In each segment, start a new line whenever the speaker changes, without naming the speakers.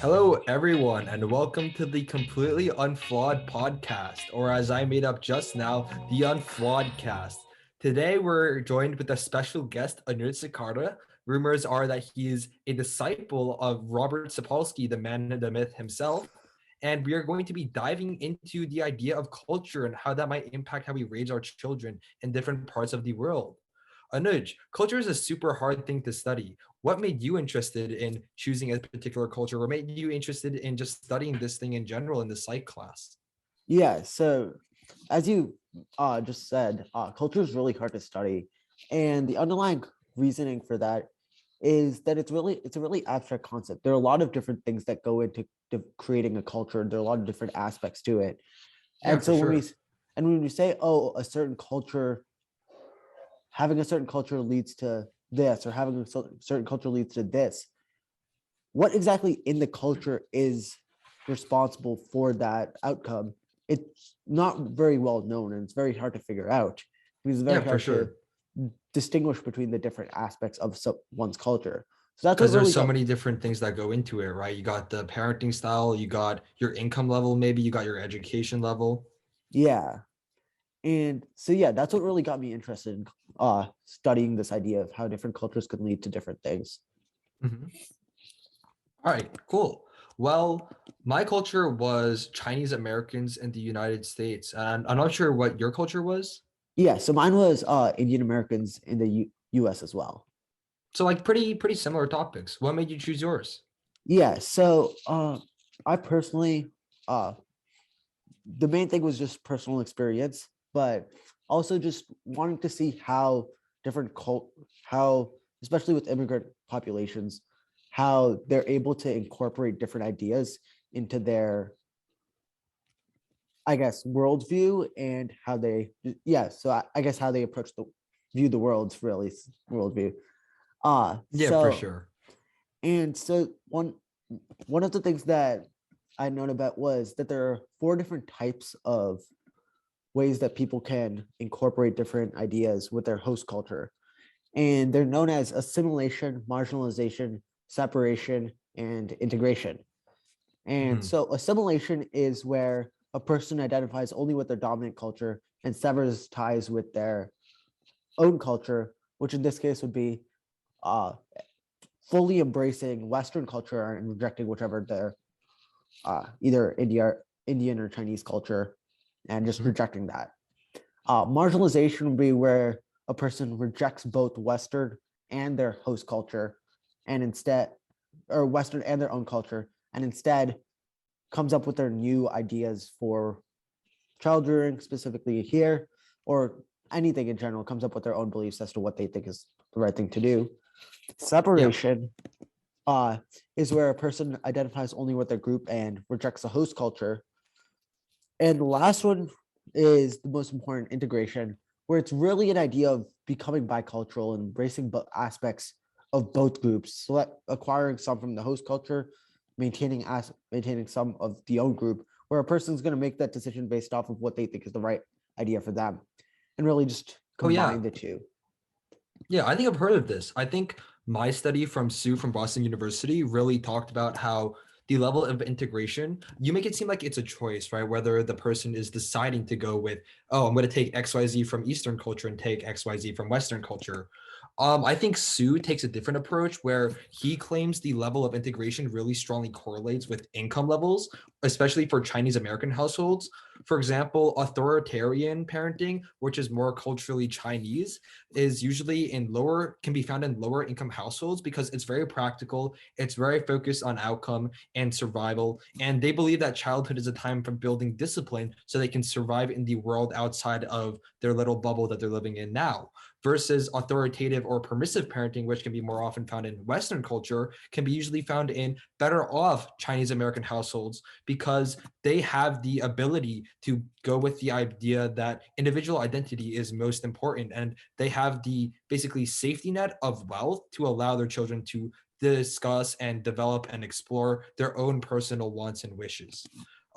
Hello, everyone, and welcome to the Completely Unflawed podcast, or as I made up just now, the Unflawed cast. Today, we're joined with a special guest, Anuj Sikara. Rumors are that he is a disciple of Robert Sapolsky, the man, the myth himself. And we are going to be diving into the idea of culture and how that might impact how we raise our children in different parts of the world. Anuj, culture is a super hard thing to study. What made you interested in choosing a particular culture? What made you interested in just studying this thing in general in the psych class?
Yeah, so as you just said, culture is really hard to study, and the underlying reasoning for that is that it's a really abstract concept. There are a lot of different things that go into creating a culture. There are a lot of different aspects to it,
Yeah,
and
for
so
sure.
when we say, oh, a certain culture, having a certain culture leads to this, or having a certain culture leads to this, what exactly in the culture is responsible for that outcome? It's not very well known, and it's very hard to figure out because it's
Yeah,
very
for
hard to
sure.
distinguish between the different aspects of one's culture. So that's what
Because there's
really
so
got,
many different things that go into it, right? You got the parenting style, you got your income level, maybe you got your education level.
yeah. And so, yeah, that's what really got me interested in studying this idea of how different cultures could lead to different things.
Mhm. All right, cool. Well, my culture was Chinese Americans in the United States, and I'm not sure what your culture was.
Yeah, so mine was Indian Americans in the US as well.
So like pretty similar topics. What made you choose yours?
Yeah, so I personally uh the main thing was just personal experience, but also just wanting to see how different how especially with immigrant populations, how they're able to incorporate different ideas into their, I guess, worldview, and how they, yeah, so I guess how they approach the view the world's really worldview.
Yeah, for
So
sure.
and so one of the things that I known about was that there are four different types of ways that people can incorporate different ideas with their host culture. And they're known as assimilation, marginalization, separation, and integration. And
Mhm.
so assimilation is where a person identifies only with their dominant culture and severs ties with their own culture, which in this case would be uh, fully embracing Western culture and rejecting whichever their either Indian or Chinese culture, and just
Mhm.
rejecting that. Marginalization would be where a person rejects both Western and their host culture, and instead, or Western and their own culture, and instead comes up with their new ideas for child rearing, specifically here, or anything in general, comes up with their own beliefs as to what they think is the right thing to do.
Yeah.
Separation uh, is where a person identifies only with their group and rejects the host culture. And the last one is the most important, integration, where it's really an idea of becoming bicultural and embracing aspects of both groups, acquiring some from the host culture, maintaining some of the own group, where a person's going to make that decision based off of what they think is the right idea for them, and really just
Oh yeah.
combine the two.
Yeah, I think I've heard of this. I think my study from Sue from Boston University really talked about how the level of integration, you make it seem like it's a choice, right? Whether the person is deciding to go with, oh, I'm going to take XYZ from Eastern culture and take XYZ from Western culture. I think Sue takes a different approach where he claims the level of integration really strongly correlates with income levels, especially for Chinese American households. For example, authoritarian parenting, which is more culturally Chinese, is usually can be found in lower income households because it's very practical, it's very focused on outcome and survival, and they believe that childhood is a time for building discipline so they can survive in the world outside of their little bubble that they're living in now. Versus authoritative or permissive parenting, which can be more often found in Western culture, can be usually found in better off Chinese American households because they have the ability to go with the idea that individual identity is most important, and they have the basically safety net of wealth to allow their children to discuss and develop and explore their own personal wants and wishes.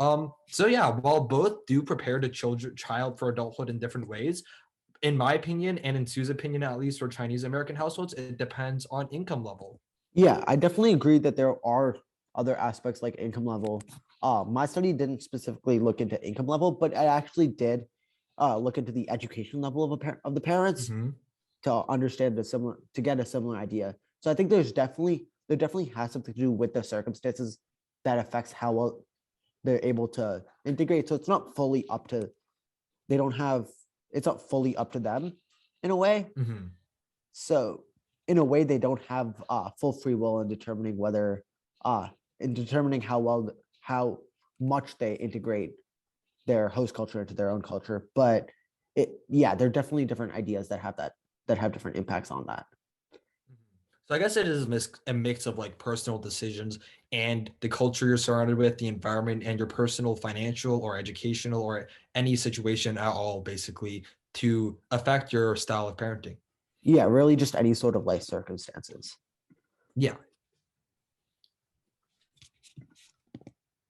So yeah, while both do prepare the child for adulthood in different ways, in my opinion, and in Sue's opinion, at least for Chinese American households, it depends on income level.
Yeah, I definitely agree that there are other aspects like income level. My study didn't specifically look into income level, but I actually did look into the education level of the parents
Hmm.
to understand the similar to get a similar idea. So I think there definitely has something to do with the circumstances that affects how well they're able to integrate. So it's not fully up to they don't have it's not fully up to them in a way.
Hmm.
So in a way, they don't have full free will uh, in determining how much they integrate their host culture into their own culture. But yeah, there are definitely different ideas that have different impacts on that.
So I guess it is a mix of like personal decisions and the culture you're surrounded with, the environment, and your personal financial or educational or any situation at all, basically, to affect your style of parenting.
Yeah, really, just any sort of life circumstances.
Yeah.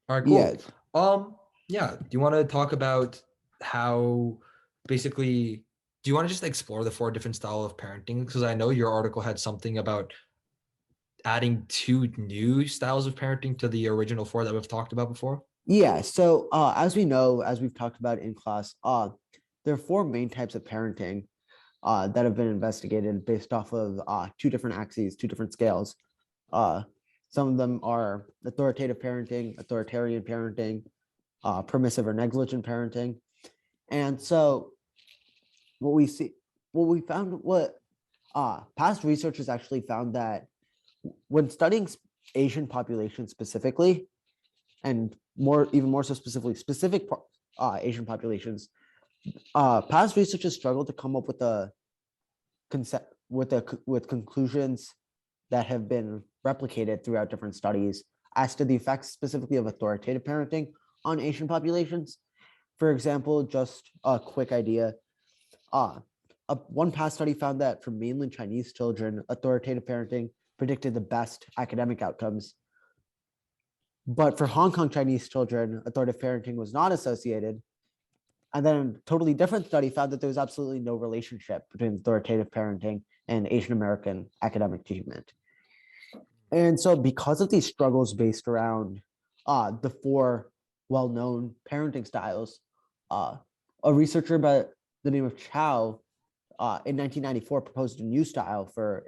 All right,
Yeah,
cool. Yeah. Do you want to talk about how basically do you want to just explore the four different style of parenting? Because I know your article had something about adding two new styles of parenting to the original four that we've talked about before.
yeah. So as we know, as we've talked about in class, there are four main types of parenting that have been investigated based off of two different axes, two different scales. Uh, some of them are authoritative parenting, authoritarian parenting, permissive or negligent parenting. And so what we see, what we found, what past research has actually found that when studying Asian populations specifically, and even more so specific Asian populations, past research has struggled to come up with a concept with conclusions that have been replicated throughout different studies as to the effects specifically of authoritative parenting on Asian populations. For example, just a quick idea. Uh, one past study found that for mainland Chinese children, authoritative parenting predicted the best academic outcomes. But for Hong Kong Chinese children, authoritative parenting was not associated. And then a totally different study found that there was absolutely no relationship between authoritative parenting and Asian American academic achievement. And so, because of these struggles based around the four well known parenting styles, uh, a researcher by the name of Chow in 1994 proposed a new style for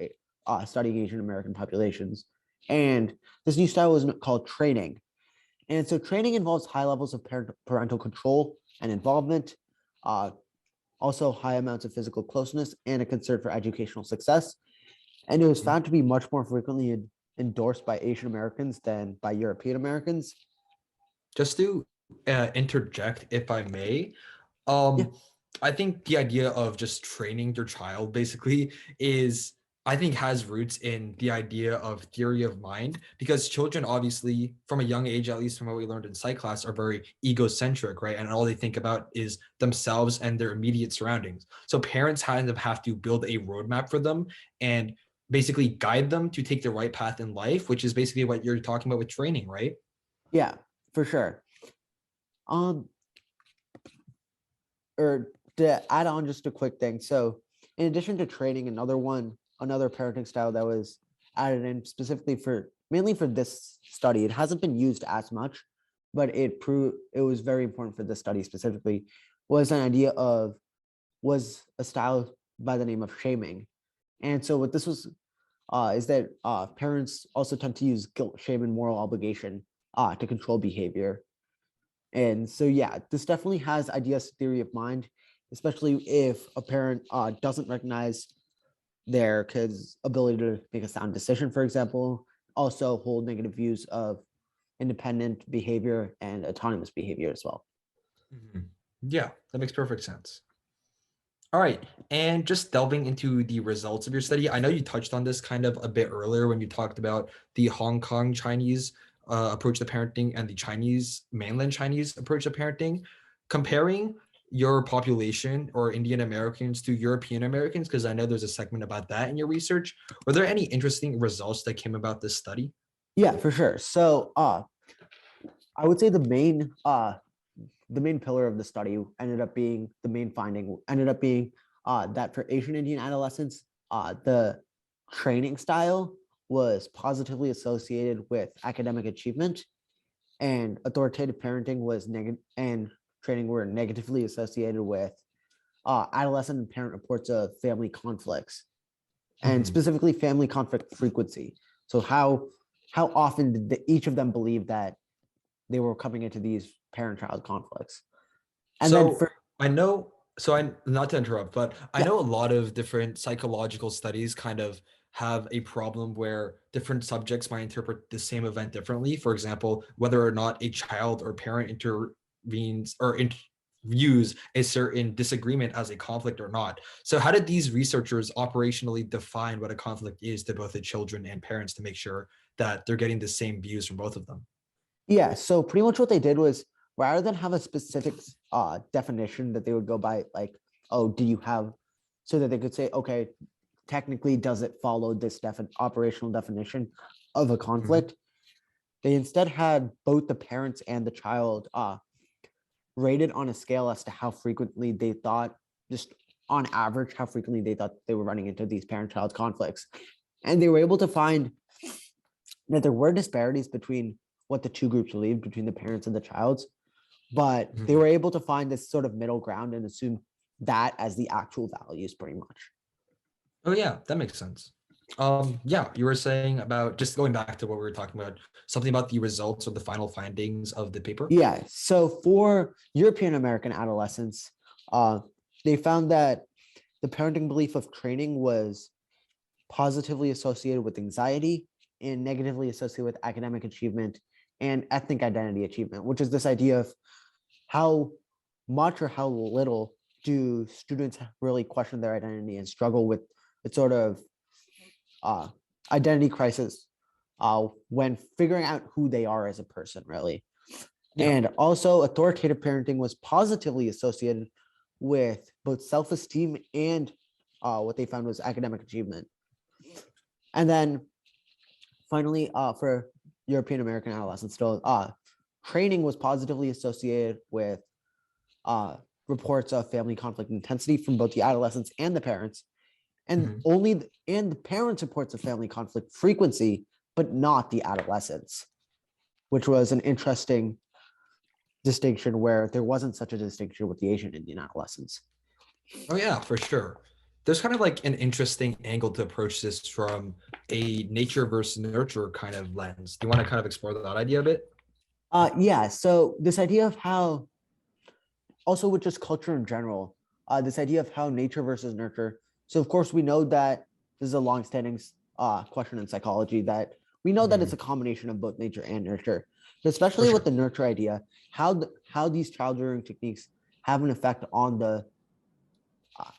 studying Asian American populations. And this new style was called training. And so, training involves high levels of parental control and involvement, uh, also high amounts of physical closeness, and a concern for educational success. And it was
Mhm.
found to be much more frequently endorsed by Asian Americans than by European Americans.
Just to interject, if I may,
Yeah,
um, I think the idea of just training your child basically is, I think, has roots in the idea of theory of mind, because children, obviously, from a young age, at least from what we learned in psych class, are very egocentric, right? And all they think about is themselves and their immediate surroundings. So parents kind of have to build a roadmap for them and basically guide them to take the right path in life, which is basically what you're talking about with training, right?
yeah, for sure. Um, or to add on just a quick thing. So, in addition to training, another parenting style that was added in specifically for mainly for this study, it hasn't been used as much, but it was very important for this study specifically, was an idea of was a style by the name of shaming. And so what this was is that parents also tend to use guilt, shame, and moral obligation to control behavior. And so, yeah, this definitely has ideas theory of mind, especially if a parent doesn't recognize their kid's ability to make a sound decision, for example, also hold negative views of independent behavior and autonomous behavior as well.
Mhm. Yeah, that makes perfect sense. All right. And just delving into the results of your study, I know you touched on this kind of a bit earlier when you talked about the Hong Kong Chinese approach to parenting and the Chinese mainland Chinese approach to parenting. Comparing your population or Indian Americans to European Americans, because I know there's a segment about that in your research. Were there any interesting results that came about this study?
Yeah, for sure. So I would say the main pillar of the study ended up being the main finding ended up being that for Asian Indian adolescents, the training style was positively associated with academic achievement, and authoritative parenting was negative, and training were negatively associated with adolescent and parent reports of family conflicts, and
Mhm.
specifically family conflict frequency. So how often did each of them believe that they were coming into these parent-child conflicts? And then
So
for
I know, so I not to interrupt, but I
yeah,
know a lot of different psychological studies kind of have a problem where different subjects might interpret the same event differently. For example, whether or not a child or parent intervenes or views a certain disagreement as a conflict or not. So how did these researchers operationally define what a conflict is to both the children and parents to make sure that they're getting the same views from both of them?
yeah. So pretty much what they did was, rather than have a specific definition that they would go by, like, oh, do you have, so that they could say, okay, technically, does it follow this operational definition of a
Mhm.
conflict? They instead had both the parents and the child rated on a scale as to how frequently they thought, just on average, how frequently they thought they were running into these parent-child conflicts. And they were able to find that there were disparities between what the two groups believed, between the parents and the childs, but they
Mhm.
were able to find this sort of middle ground and assume that as the actual values, pretty much.
Oh yeah, that makes sense. Yeah, you were saying about just going back to what we were talking about, something about the results or the final findings of the paper.
Yeah. So for European American adolescents, uh, they found that the parenting belief of training was positively associated with anxiety and negatively associated with academic achievement and ethnic identity achievement, which is this idea of how much or how little do students really question their identity and struggle with the sort of uh, identity crisis when figuring out who they are as a person, really.
Yeah.
And also, authoritative parenting was positively associated with both self esteem and what they found was academic achievement. And then finally, for European American adolescents, still, training was positively associated with uh, reports of family conflict intensity from both the adolescents and the parents, and
Mhm.
and the parents' reports of family conflict frequency, but not the adolescents, which was an interesting distinction where there wasn't such a distinction with the Asian Indian adolescents.
Oh yeah, for sure. There's kind of like an interesting angle to approach this from a nature versus nurture kind of lens. Do you want to kind of explore that idea a bit?
Yeah, so this idea of how, also with just culture in general, this idea of how nature versus nurture. So of course we know that this is a longstanding question in psychology, that we know that it's
Mhm.
a combination of both nature and nurture, but
For
especially with
sure.
the nurture idea, how these child rearing techniques have an effect on the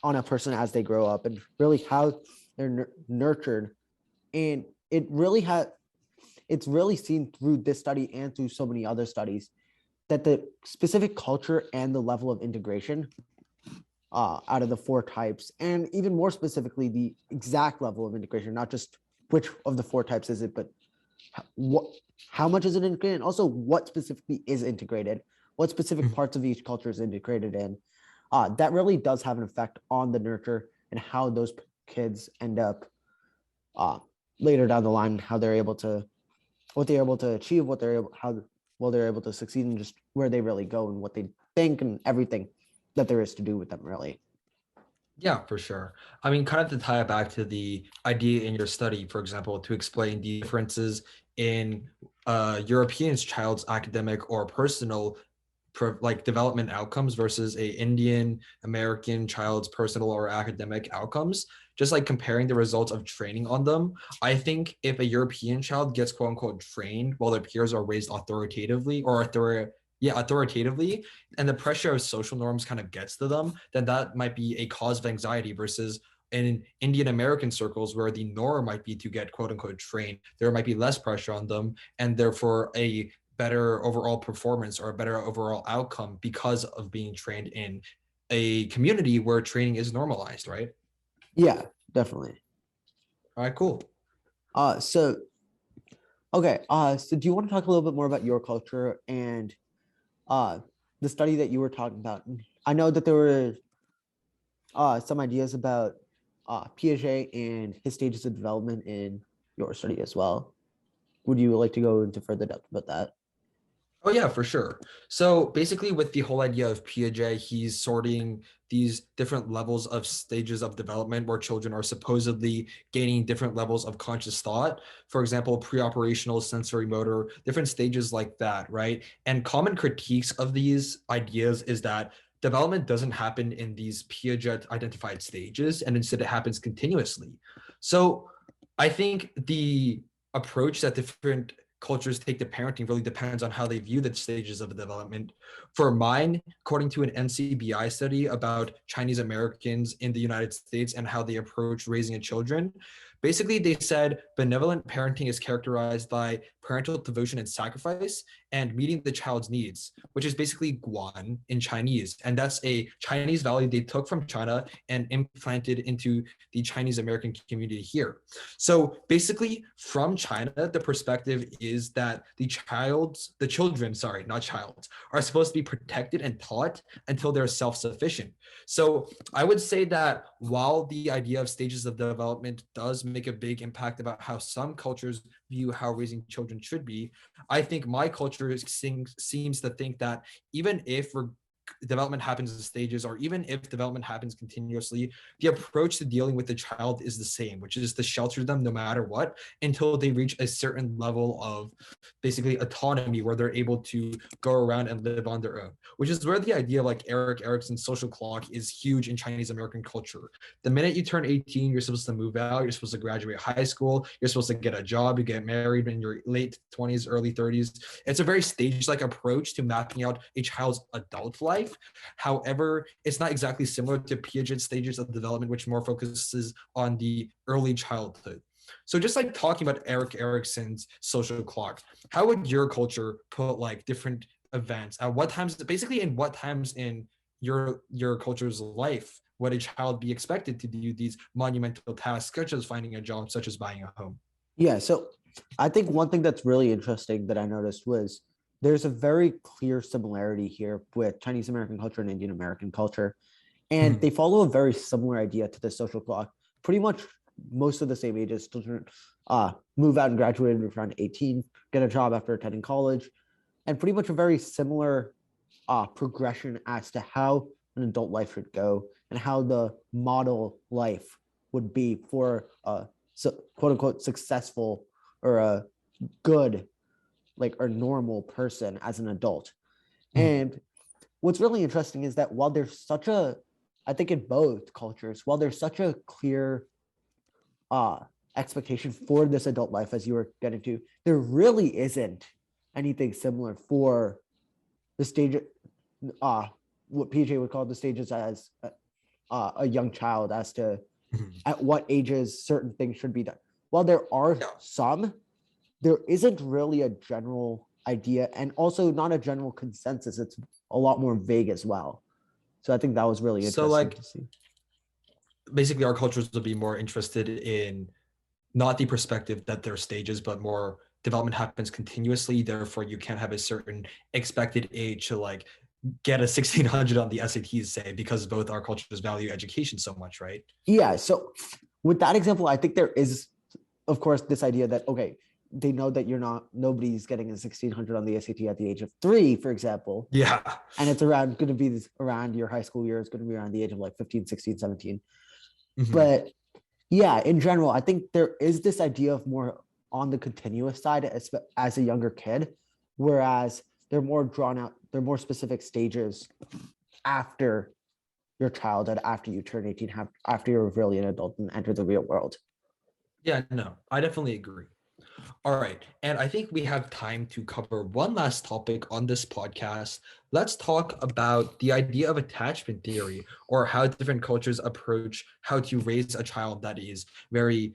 on a person as they grow up, and really how they're nurtured. And it's really seen through this study and through so many other studies that the specific culture and the level of integration out of the four types, and even more specifically, the exact level of integration, not just which of the four types is it, but what, how much is it integrated, and also what specifically is integrated, what specific
Mhm.
parts of each culture is integrated in. That really does have an effect on the nurture and how those kids end up uh, later down the line, how they're able to, what they're able to achieve, what they're able, how well they're able to succeed, and just where they really go and what they think and everything that there is to do with them, really.
Yeah, for sure. I mean, kind of to tie it back to the idea in your study, for example, to explain the differences in Europeans' child's academic or personal like development outcomes versus a Indian American child's personal or academic outcomes, just like comparing the results of training on them. I think if a European child gets quote unquote trained while their peers are raised authoritatively or authoritatively, and the pressure of social norms kind of gets to them, then that might be a cause of anxiety versus in Indian American circles where the norm might be to get quote unquote trained, there might be less pressure on them and therefore a better overall performance or a better overall outcome because of being trained in a community where training is normalized, right?
Yeah, definitely.
All right, cool.
So okay, so do you want to talk a little bit more about your culture and uh the study that you were talking about? I know that there were some ideas about Piaget and his stages of development in your study as well. Would you like to go into further depth about that?
Oh yeah, for sure. So basically with the whole idea of Piaget, he's sorting these different levels of stages of development where children are supposedly gaining different levels of conscious thought. For example, pre-operational, sensory motor, different stages like that, right? And common critiques of these ideas is that development doesn't happen in these Piaget identified stages, and instead it happens continuously. So I think the approach that different cultures take to parenting really depends on how they view the stages of development. For mine, according to an NCBI study about Chinese Americans in the United States and how they approach raising a children, basically they said benevolent parenting is characterized by parental devotion and sacrifice and meeting the child's needs, which is basically guan in Chinese. And that's a Chinese value they took from China and implanted into the Chinese American community here. So basically, from China, the perspective is that the children, sorry, not child, are supposed to be protected and taught until they're self-sufficient. So I would say that while the idea of stages of development does make a big impact about how some cultures view how raising children should be, I think my culture seems to think that even if development happens in stages, or even if development happens continuously, the approach to dealing with the child is the same, which is to shelter them no matter what until they reach a certain level of basically autonomy where they're able to go around and live on their own, which is where the idea of like Erik Erikson's social clock is huge in Chinese American culture. The minute you turn 18, you're supposed to move out, you're supposed to graduate high school, you're supposed to get a job, you get married in your late 20s, early 30s. It's a very stage-like approach to mapping out a child's adult life. However, it's not exactly similar to Piaget's stages of development, which more focuses on the early childhood. So just like talking about Erik Erikson's social clock, how would your culture put like different events at what times, basically in what times in your culture's life would a child be expected to do these monumental tasks, such as finding a job, such as buying a home?
Yeah, so I think one thing that's really interesting that I noticed was there's a very clear similarity here with Chinese American culture and Indian American culture. And
Mhm.
they follow a very similar idea to the social clock. Pretty much most of the same ages, children move out and graduate around 18, get a job after attending college, and pretty much a very similar progression as to how an adult life should go and how the model life would be for a quote unquote successful or a good, like a normal person as an adult.
Mhm.
And what's really interesting is that while there's such a, I think in both cultures, while there's such a clear uh expectation for this adult life as you were getting to, there really isn't anything similar for the stage, uh what PJ would call the stages as a young child, as to
Mhm.
at what ages certain things should be done. While there are
Yeah.
some, there isn't really a general idea, and also not a general consensus. It's a lot more vague as well. So I think that was really
So
interesting
like
to see.
basically our cultures will be more interested in not the perspective that there are stages, but more development happens continuously. Therefore, you can't have a certain expected age to like get a 1600 on the SATs, say, because both our cultures value education so much, right?
Yeah. So with that example, I think there is, of course, this idea that, okay, they know that nobody's getting a 1600 on the SAT at the age of 3, for example.
Yeah.
And it's around going to be around your high school year. It's going to be around the age of like 15, 16, 17.
Mhm.
But yeah, in general, I think there is this idea of more on the continuous side as a younger kid, whereas they're more drawn out, they're more specific stages after your childhood, after you turn 18, after you're really an adult and enter the real world.
Yeah, no, I definitely agree. All right. And I think we have time to cover one last topic on this podcast. Let's talk about the idea of attachment theory, or how different cultures approach how to raise a child that is very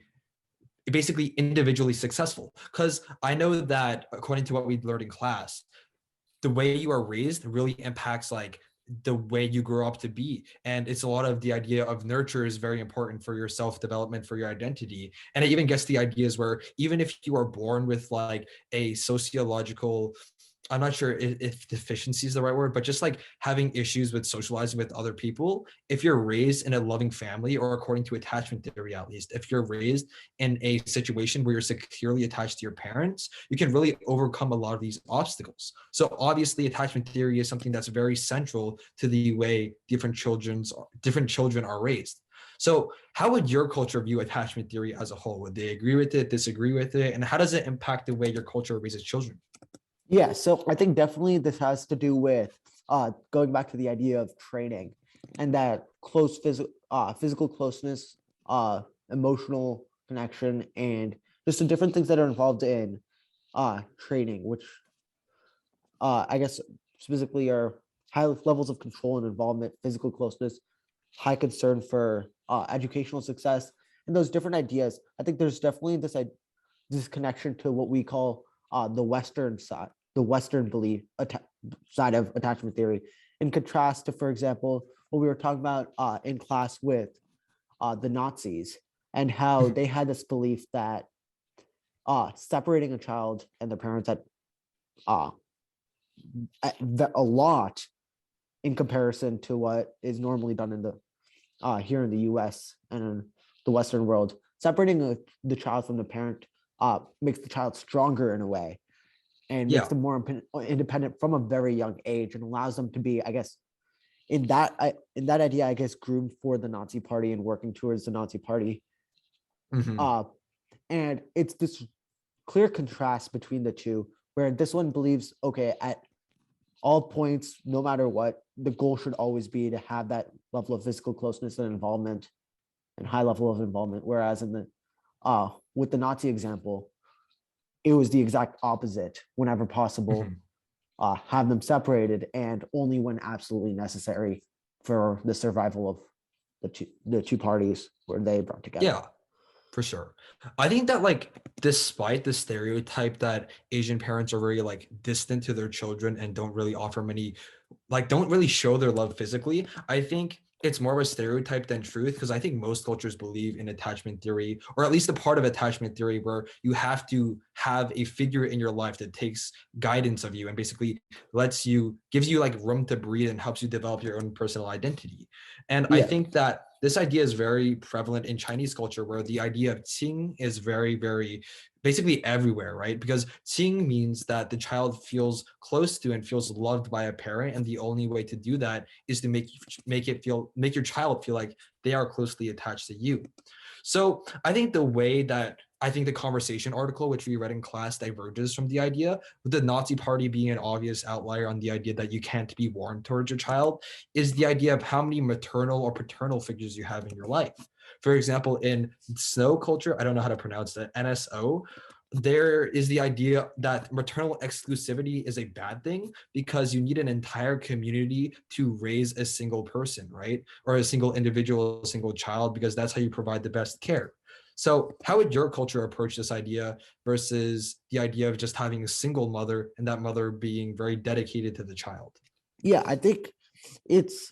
basically individually successful. Because I know that according to what we learned in class, the way you are raised really impacts like the way you grow up to be. And it's a lot of the idea of nurture is very important for your self-development, for your identity. And it even gets the ideas where even if you are born with like a sociological I'm not sure if deficiency is the right word, but just like having issues with socializing with other people. If you're raised in a loving family, or according to attachment theory, at least, if you're raised in a situation where you're securely attached to your parents, you can really overcome a lot of these obstacles. So obviously, attachment theory is something that's very central to the way different children are raised. So, how would your culture view attachment theory as a whole? Would they agree with it, disagree with it, and how does it impact the way your culture raises children?
Yeah, so I think definitely this has to do with going back to the idea of training and that physical closeness, emotional connection, and just the different things that are involved in training, which I guess specifically are high levels of control and involvement, physical closeness, high concern for educational success, and those different ideas. I think there's definitely this connection to what we call the Western side, the Western belief side of attachment theory, in contrast to, for example, what we were talking about in class with the Nazis and how
Mhm.
they had this belief that separating a child and their parents uh, a lot in comparison to what is normally done in the here in the U.S. and in the Western world. Separating the child from the parent makes the child stronger in a way and makes
Yeah.
them more independent from a very young age and allows them to be, I guess, in that idea, I guess, groomed for the Nazi Party and working towards the Nazi Party.
Mhm.
Uh, and it's this clear contrast between the two, where this one believes, okay, at all points, no matter what, the goal should always be to have that level of physical closeness and involvement and high level of involvement. Whereas in the with the Nazi example, it was the exact opposite. Whenever possible,
Mhm.
have them separated, and only when absolutely necessary for the survival of the two parties were they brought together.
Yeah, for sure. I think that like despite the stereotype that Asian parents are very like distant to their children and don't really offer many like don't really show their love physically. I think it's more of a stereotype than truth because I think most cultures believe in attachment theory, or at least a part of attachment theory where you have to have a figure in your life that takes guidance of you and basically gives you like room to breathe and helps you develop your own personal identity. And I
Yeah,
think that this idea is very prevalent in Chinese culture where the idea of qing is very, very basically everywhere, right? Because seeing means that the child feels close to and feels loved by a parent, and the only way to do that is to make your child feel like they are closely attached to you. So I think the conversation article which we read in class diverges from the idea, with the Nazi Party being an obvious outlier on the idea that you can't be warm towards your child, is the idea of how many maternal or paternal figures you have in your life. For example, in snow culture, I don't know how to pronounce that, NSO, there is the idea that maternal exclusivity is a bad thing because you need an entire community to raise a single person, right? Or a single individual, a single child, because that's how you provide the best care. So, how would your culture approach this idea versus the idea of just having a single mother and that mother being very dedicated to the child?
yeah, I think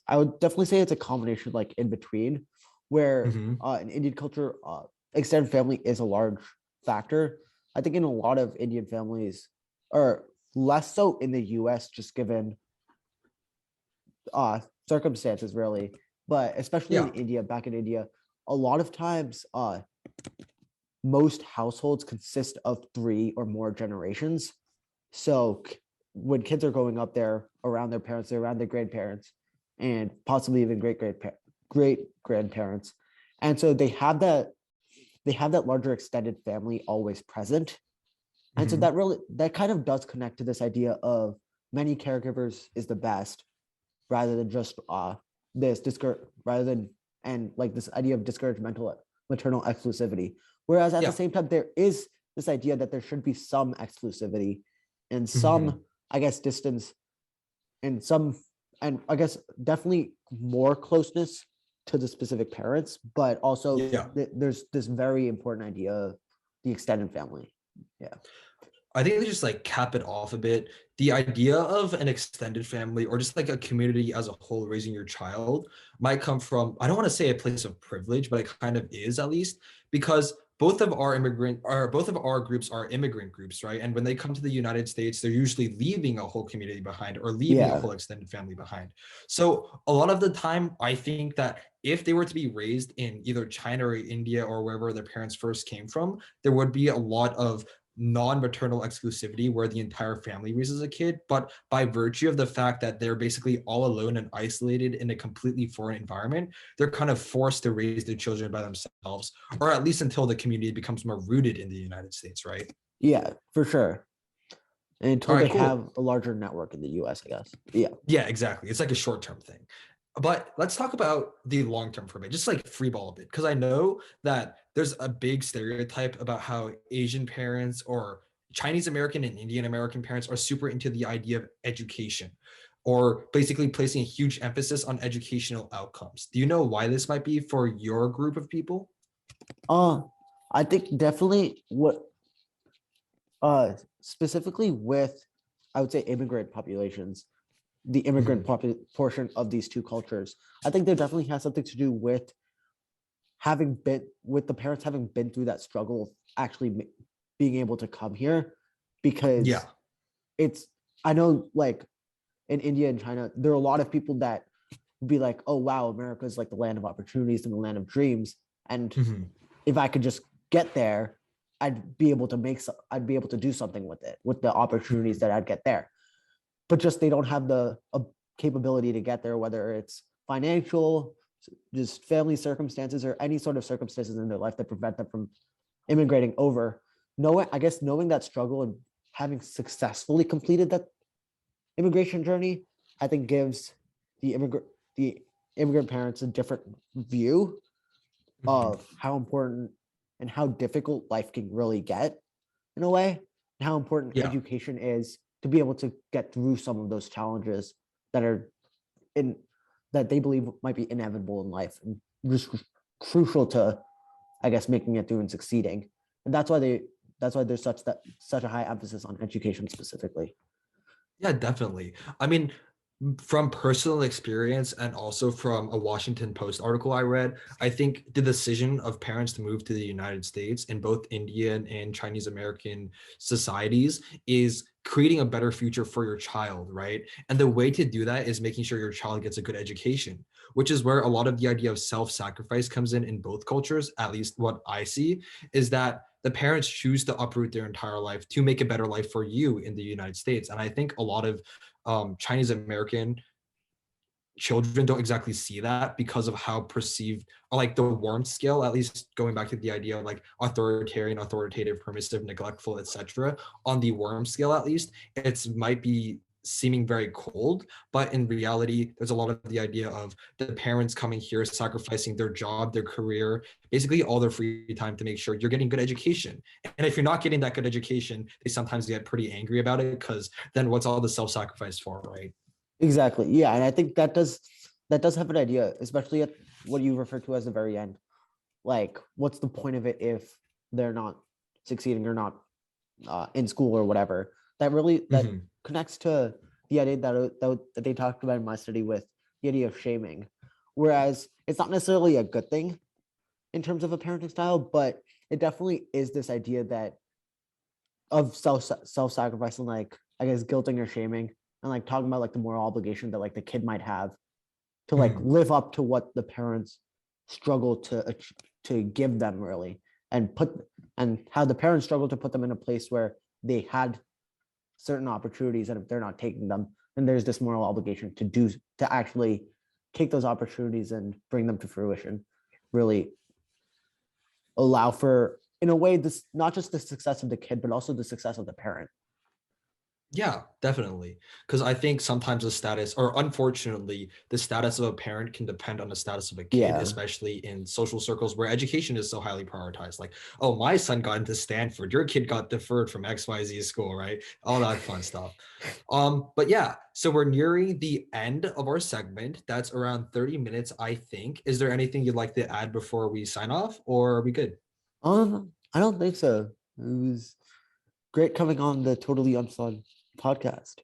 I would definitely say it's a combination like in between, where
Hmm.
in Indian culture, extended family is a large factor. I think in a lot of Indian families, or less so in the US, just given circumstances really, but especially in
Yeah.
India, back in India, a lot of times most households consist of three or more generations. So when kids are growing up there around their parents, they're around their grandparents, and possibly even great grandparents, and so they have that larger extended family always present, and so
Hmm.
that kind of does connect to this idea of many caregivers is the best, rather than just this discourage rather than and like this idea of discouraged maternal exclusivity. Whereas at the
Yeah.
same time, there is this idea that there should be some exclusivity and
Hmm.
some, I guess, distance and some, and I guess definitely more closeness to the specific parents, but also
Yeah.
there's this very important idea of the extended family. Yeah.
I think they just like cap it off a bit. The idea of an extended family or just like a community as a whole raising your child might come from, I don't want to say a place of privilege, but it kind of is at least, because both of our groups are immigrant groups, right? And when they come to the United States, they're usually leaving a whole community behind or leaving a
Yeah.
whole extended family behind. So a lot of the time, I think that if they were to be raised in either China or India or wherever their parents first came from, there would be a lot of non-maternal exclusivity where the entire family raises a kid, but by virtue of the fact that they're basically all alone and isolated in a completely foreign environment, they're kind of forced to raise their children by themselves, or at least until the community becomes more rooted in the United States, right?
Yeah, for sure. And
All
until
right,
they
cool.
have a larger network in the US, I guess. Yeah.
Yeah, exactly. It's like a short-term thing. But let's talk about the long-term for a bit, just like free ball a bit, because I know that there's a big stereotype about how Asian parents or Chinese American and Indian American parents are super into the idea of education, or basically placing a huge emphasis on educational outcomes. Do you know why this might be for your group of people?
Uh, I think definitely what specifically with, I would say, immigrant populations, the immigrant
Mhm.
portion of these two cultures, I think there definitely has something to do with having been with the parents having been through that struggle of actually being able to come here, because
Yeah.
it's, I know, like in India and China, there are a lot of people that be like, oh wow, America is like the land of opportunities and the land of dreams, and
Mhm.
if I could just get there, I'd be able to do something with it, with the opportunities
Mhm.
that I'd get there. But just they don't have the capability to get there, whether it's financial, just family circumstances, or any sort of circumstances in their life that prevent them from immigrating over. Knowing that struggle and having successfully completed that immigration journey, I think gives the immigrant the immigrant parents a different view
Mhm.
of how important and how difficult life can really get, in a way, and how important
Yeah.
education is to be able to get through some of those challenges that are in that they believe might be inevitable in life and just crucial to, I guess, making it through and succeeding. And that's why there's such a high emphasis on education specifically.
Yeah, definitely. I mean, from personal experience and also from a Washington Post article I read, I think the decision of parents to move to the United States in both Indian and Chinese American societies is creating a better future for your child, right? And the way to do that is making sure your child gets a good education, which is where a lot of the idea of self-sacrifice comes in both cultures. At least what I see is that the parents choose to uproot their entire life to make a better life for you in the United States. And I think a lot of Chinese American children don't exactly see that because of how perceived, or like the warmth scale, at least going back to the idea of like authoritarian, authoritative, permissive, neglectful, etc. On the warmth scale, at least, it's might be seeming very cold, but in reality there's a lot of the idea of the parents coming here sacrificing their job, their career, basically all their free time to make sure you're getting good education. And if you're not getting that good education, they sometimes get pretty angry about it, because then what's all the self-sacrifice for, right?
Exactly. Yeah, and I think that does have an idea, especially at what you refer to as the very end. Like, what's the point of it if they're not succeeding or not in school or whatever? That
Mhm.
connects to the idea that they talked about in my study with the idea of shaming. Whereas it's not necessarily a good thing in terms of a parenting style, but it definitely is this idea that of self sacrifice and, like, I guess, guilting or shaming, and like talking about like the moral obligation that like the kid might have to like
Mhm.
live up to what the parents struggle to give them, really, and how the parents struggle to put them in a place where they had certain opportunities, and if they're not taking them, then there's this moral obligation to actually take those opportunities and bring them to fruition, really allow for, in a way, this not just the success of the kid but also the success of the parent.
Yeah, definitely. Because I think sometimes the status, or unfortunately, the status of a parent can depend on the status of a kid,
Yeah,
especially in social circles where education is so highly prioritized. Like, oh, my son got into Stanford, your kid got deferred from XYZ school, right? All that fun stuff. But yeah, so we're nearing the end of our segment. That's around 30 minutes, I think. Is there anything you'd like to add before we sign off, or are we good?
I don't think so. It was great coming on the Totally Unfun podcast.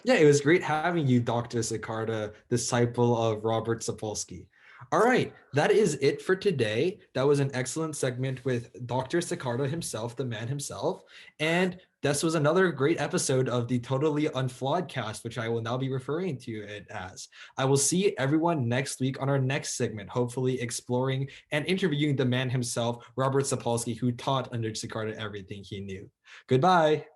Yeah, it was great having you, Dr. Sikarda, disciple of Robert Sapolsky. All right, that is it for today. That was an excellent segment with Dr. Sicardo himself, the man himself. And this was another great episode of the Totally Unflawed cast, which I will now be referring to it as. I will see everyone next week on our next segment, hopefully exploring and interviewing the man himself, Robert Sapolsky, who taught under Sicardo everything he knew. Goodbye.